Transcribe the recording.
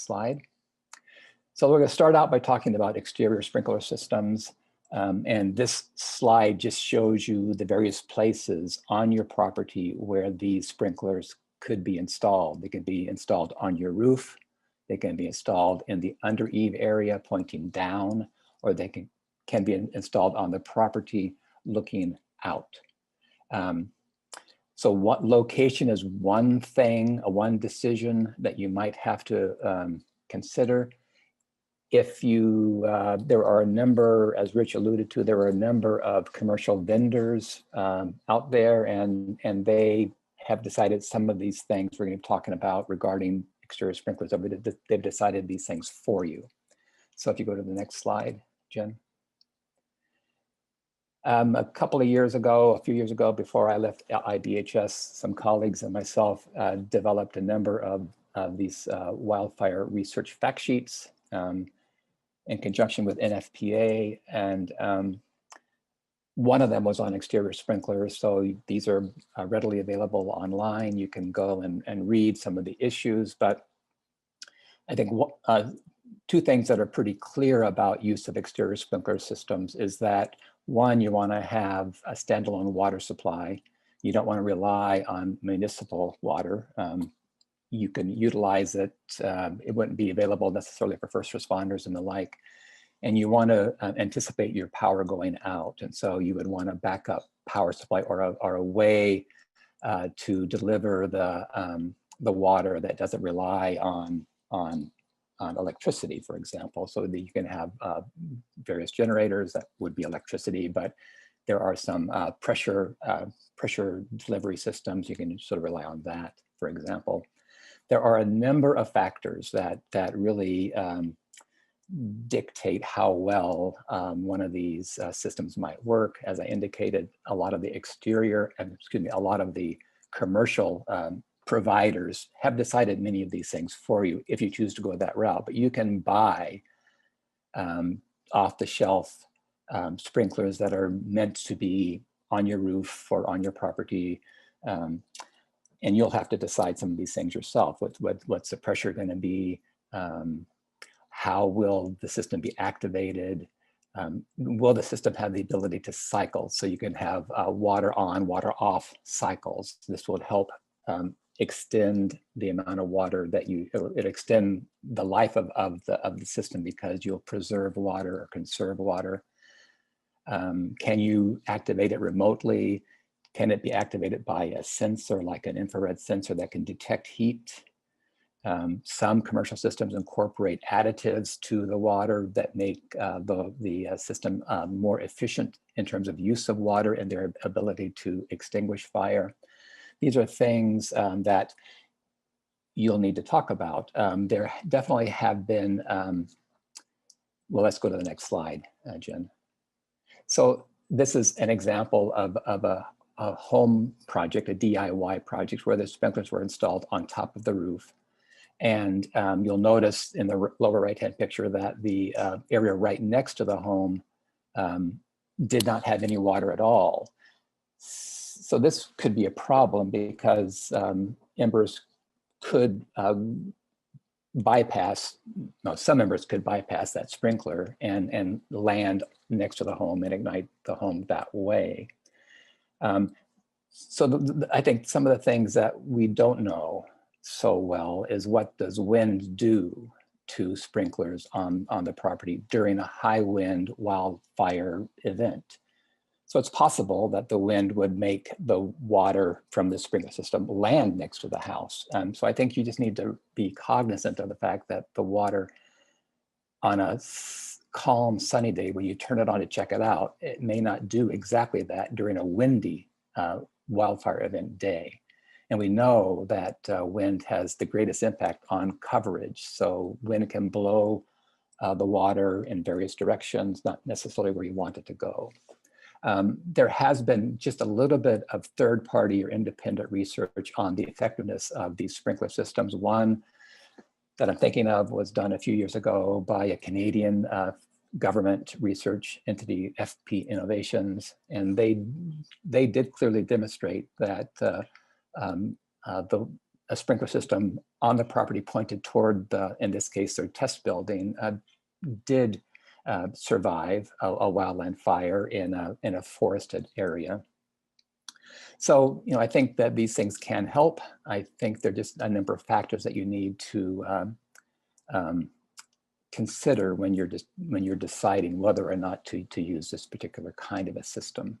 slide. So we're going to start out by talking about exterior sprinkler systems. And this slide just shows you the various places on your property where these sprinklers could be installed. They can be installed on your roof. They can be installed in the under eave area pointing down, or they can be installed on the property looking out. So what location is one thing, one decision that you might have to consider. If you, there are a number, as Rich alluded to, there are a number of commercial vendors out there, and they have decided some of these things we're going to be talking about regarding exterior sprinklers. They've decided these things for you. So if you go to the next slide, Jen. A couple of years ago, a few years ago, before I left IBHS, some colleagues and myself developed a number of these wildfire research fact sheets in conjunction with NFPA, and one of them was on exterior sprinklers. So these are readily available online. You can go and read some of the issues, but I think two things that are pretty clear about use of exterior sprinkler systems is that, one, you want to have a standalone water supply. You don't want to rely on municipal water. You can utilize it. It wouldn't be available necessarily for first responders and the like. And you want to anticipate your power going out. And so you would want a backup power supply or a way to deliver the water that doesn't rely on electricity, for example, so that you can have various generators that would be electricity, but there are some pressure delivery systems. You can sort of rely on that, for example. There are a number of factors that really dictate how well one of these systems might work. As I indicated, a lot of the a lot of the commercial providers have decided many of these things for you if you choose to go that route, but you can buy off-the-shelf sprinklers that are meant to be on your roof or on your property, and you'll have to decide some of these things yourself. What's the pressure going to be? How will the system be activated? Will the system have the ability to cycle, so you can have water on, water off cycles? This will help extend the amount of water that it extend the life of the system, because you'll preserve water or conserve water. Can you activate it remotely? Can it be activated by a sensor, like an infrared sensor that can detect heat? Some commercial systems incorporate additives to the water that make the system more efficient in terms of use of water and their ability to extinguish fire. These are things that you'll need to talk about. There definitely have been, well, let's go to the next slide, Jen. So this is an example of a home project, a DIY project, where the sprinklers were installed on top of the roof. And you'll notice in the lower right-hand picture that the area right next to the home did not have any water at all. So this could be a problem, because embers could bypass, no, some embers could bypass that sprinkler and land next to the home and ignite the home that way. So I think some of the things that we don't know so well is, what does wind do to sprinklers on the property during a high wind wildfire event? So it's possible that the wind would make the water from the sprinkler system land next to the house. So I think you just need to be cognizant of the fact that the water on a calm, sunny day, when you turn it on to check it out, it may not do exactly that during a windy wildfire event day. And we know that wind has the greatest impact on coverage. So wind can blow the water in various directions, not necessarily where you want it to go. There has been just a little bit of third-party or independent research on the effectiveness of these sprinkler systems. One that I'm thinking of was done a few years ago by a Canadian government research entity, FP Innovations, and they did clearly demonstrate that a sprinkler system on the property pointed toward the, in this case, their test building, did survive a wildland fire in a forested area. So, I think that these things can help. I think there are just a number of factors that you need to consider when you're deciding whether or not to use this particular kind of a system.